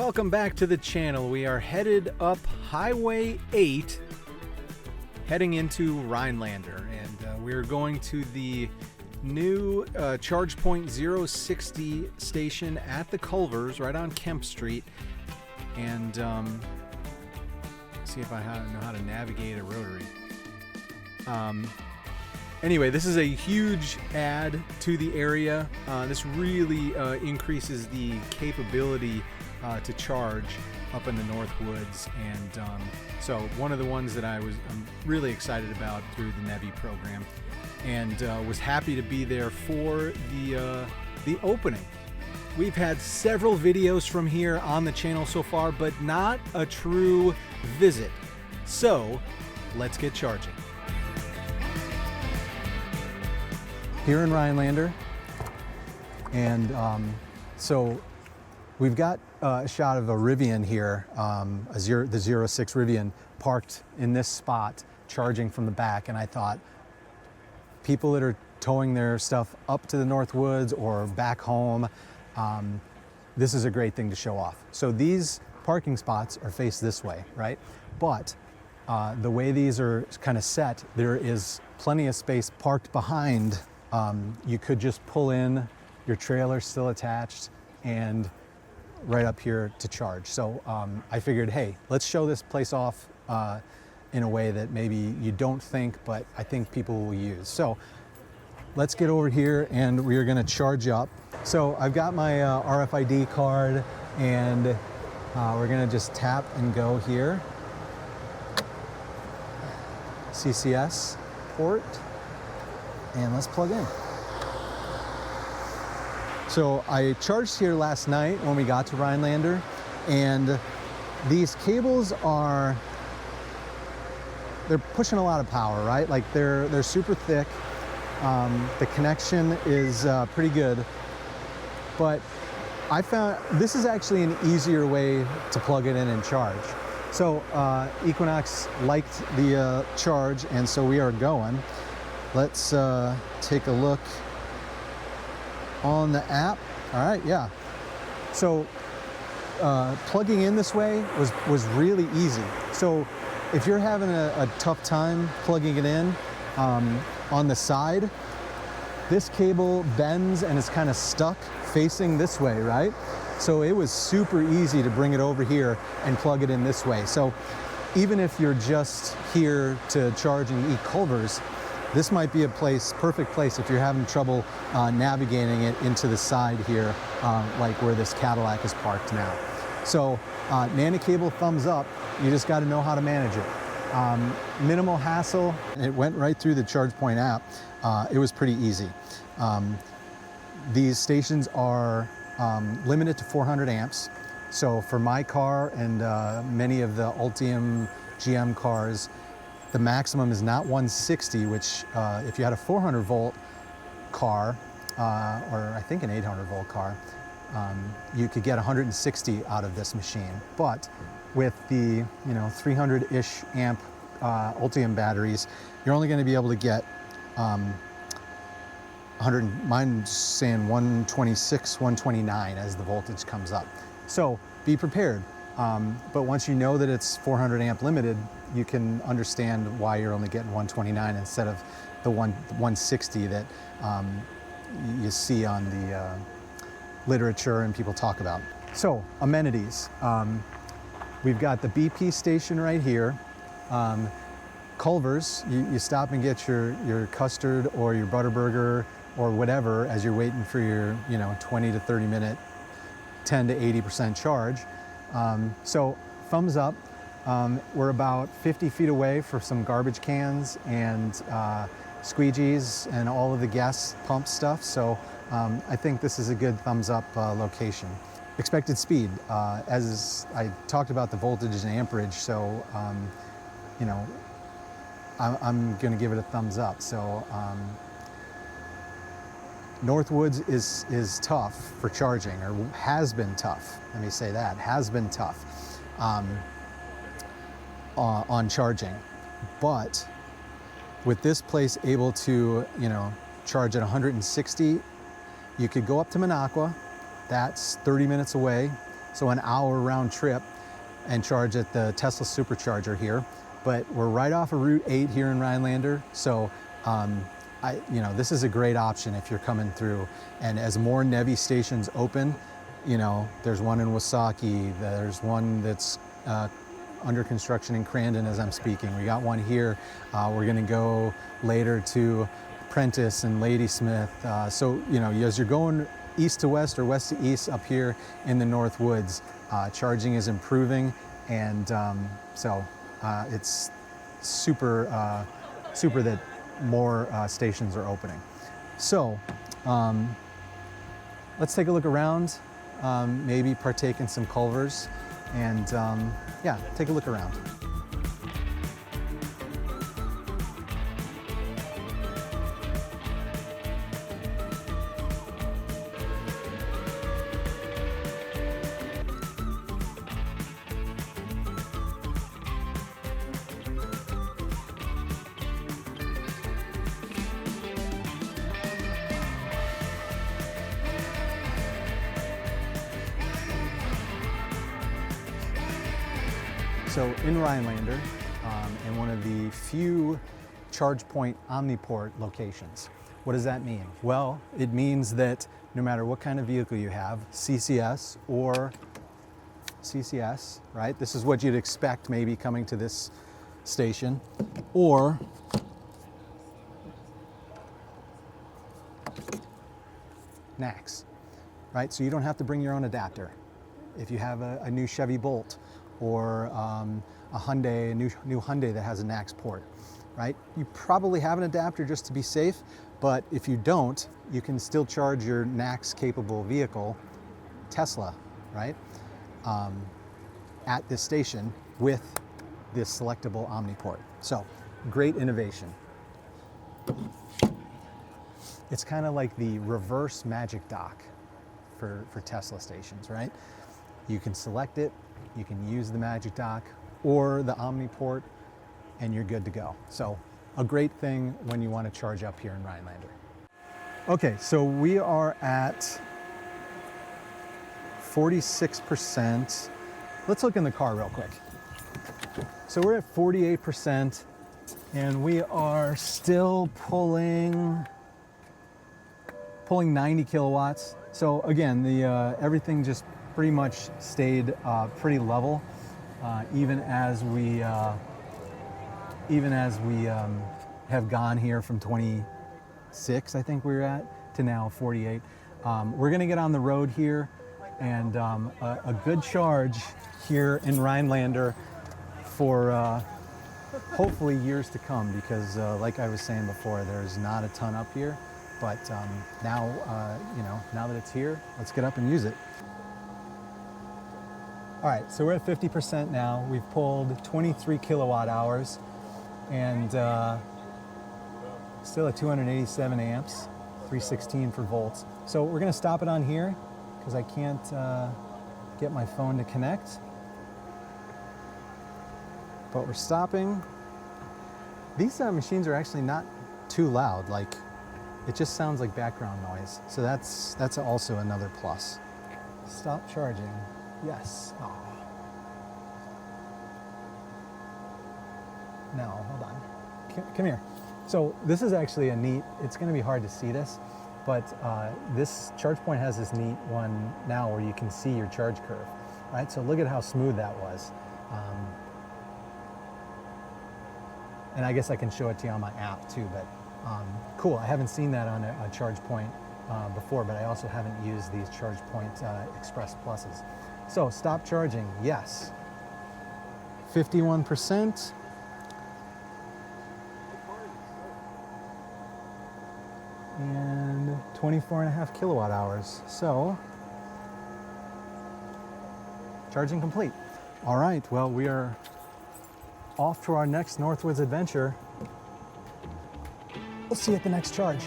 Welcome back to the channel. We are headed up Highway 8, heading into Rhinelander, and we're going to the new ChargePoint 060 station at the Culvers, right on Kemp Street, and see if I know how to navigate a rotary. Anyway, this is a huge add to the area. This really increases the capability to charge up in the Northwoods, and so one of the ones that I'm really excited about through the NEVI program, and was happy to be there for the opening. We've had several videos from here on the channel so far, but not a true visit. So let's get charging. Here in Rhinelander, and so we've got a shot of a Rivian here, the 06 Rivian parked in this spot, charging from the back, and I thought people that are towing their stuff up to the Northwoods or back home, this is a great thing to show off. So these parking spots are faced this way, right? But the way these are kind of set, there is plenty of space parked behind. You could just pull in, your trailer still attached, and right up here to charge. So I figured, hey, let's show this place off in a way that maybe you don't think, but I think people will use. So let's get over here and we are gonna charge up. So I've got my RFID card, and we're gonna just tap and go here. CCS port, and let's plug in. So I charged here last night when we got to Rhinelander, and these cables they're pushing a lot of power, right? Like they're super thick. The connection is pretty good, but I found this is actually an easier way to plug it in and charge. So Equinox liked the charge, and so we are going. Let's take a look on the app. All right, yeah. So plugging in this way was really easy. So if you're having a tough time plugging it in on the side, this cable bends and is kind of stuck facing this way, right? So it was super easy to bring it over here and plug it in this way. So even if you're just here to charge and eat Culvers, this might be a perfect place if you're having trouble navigating it into the side here, like where this Cadillac is parked now. So Nano cable, thumbs up. You just got to know how to manage it. Minimal hassle. It went right through the ChargePoint app. It was pretty easy. These stations are limited to 400 amps. So for my car and many of the Ultium GM cars, the maximum is not 160, which if you had a 400 volt car, or I think an 800 volt car, you could get 160 out of this machine. But with the 300-ish amp Ultium batteries, you're only going to be able to get 100. Mine's saying 126, 129 as the voltage comes up. So be prepared. But once you know that it's 400 amp limited, you can understand why you're only getting 129 instead of the 160 that you see on the literature and people talk about. So amenities. We've got the BP station right here. Culvers, you stop and get your custard or your Butterburger or whatever as you're waiting for your 20 to 30 minute 10 to 80% charge. So thumbs up. We're about 50 feet away for some garbage cans and squeegees and all of the gas pump stuff. So I think this is a good thumbs up location. Expected speed, as I talked about the voltage and amperage, so I'm going to give it a thumbs up. So Northwoods is tough for charging, or has been tough. Let me say that, has been tough on charging. But with this place able to, charge at 160, you could go up to Minocqua. That's 30 minutes away. so an hour round trip, and charge at the Tesla supercharger here. But we're right off of Route 8 here in Rhinelander, so this is a great option if you're coming through. And as more NEVI stations open, there's one in Wasaki, there's one that's under construction in Crandon as I'm speaking. We got one here. We're gonna go later to Prentice and Ladysmith. So, as you're going east to west or west to east up here in the Northwoods, charging is improving, and it's super that more stations are opening. So let's take a look around, maybe partake in some Culvers, and take a look around. So in Rhinelander, in one of the few ChargePoint OmniPort locations. What does that mean? Well, it means that no matter what kind of vehicle you have, CCS or CCS, right? This is what you'd expect maybe coming to this station, or NACS, right? So you don't have to bring your own adapter. If you have a new Chevy Bolt, or a Hyundai, a new Hyundai that has a NACS port, right? You probably have an adapter just to be safe, but if you don't, you can still charge your NACS capable vehicle, Tesla, right? At this station with this selectable OmniPort. So, great innovation. It's kind of like the reverse magic dock for Tesla stations, right? You can select it, you can use the Magic Dock or the OmniPort, and you're good to go. So a great thing when you want to charge up here in Rhinelander. Okay, so we are at 46%. Let's look in the car real quick. So we're at 48%, and we are still pulling 90 kilowatts. So again, everything just pretty much stayed pretty level, even as we have gone here from 26, I think we were at, to now 48. We're gonna get on the road here, and a good charge here in Rhinelander for hopefully years to come, because like I was saying before, there's not a ton up here, but now that it's here, let's get up and use it. All right, so we're at 50% now. We've pulled 23 kilowatt hours, and still at 287 amps, 316 for volts. So we're gonna stop it on here because I can't get my phone to connect. But we're stopping. These machines are actually not too loud. Like, it just sounds like background noise. So that's also another plus. Stop charging. Yes. Oh. No, hold on. Come here. So this is actually a neat, it's going to be hard to see this, but this ChargePoint has this neat one now where you can see your charge curve, right? So look at how smooth that was. And I guess I can show it to you on my app too, but cool. I haven't seen that on a ChargePoint before, but I also haven't used these ChargePoint Express Pluses. So stop charging, yes. 51%. And 24.5 kilowatt hours. So, charging complete. All right, well, we are off to our next Northwoods adventure. We'll see you at the next charge.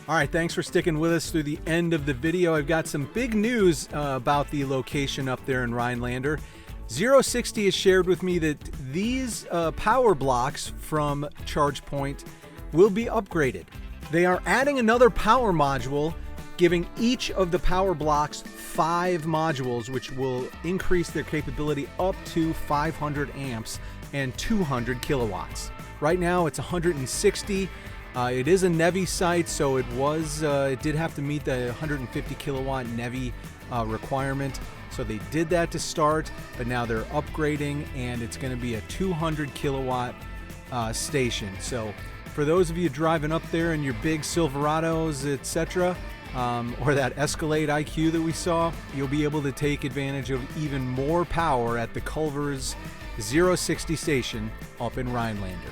All right, thanks for sticking with us through the end of the video. I've got some big news about the location up there in Rhinelander. 060 has shared with me that these power blocks from ChargePoint will be upgraded. They are adding another power module, giving each of the power blocks 5 modules, which will increase their capability up to 500 amps and 200 kilowatts. Right now it's 160. It is a NEVI site, so it did have to meet the 150 kilowatt NEVI requirement. So they did that to start, but now they're upgrading, and it's going to be a 200 kilowatt station. So for those of you driving up there in your big Silverados, etc., or that Escalade IQ that we saw, you'll be able to take advantage of even more power at the Culvers 060 station up in Rhinelander.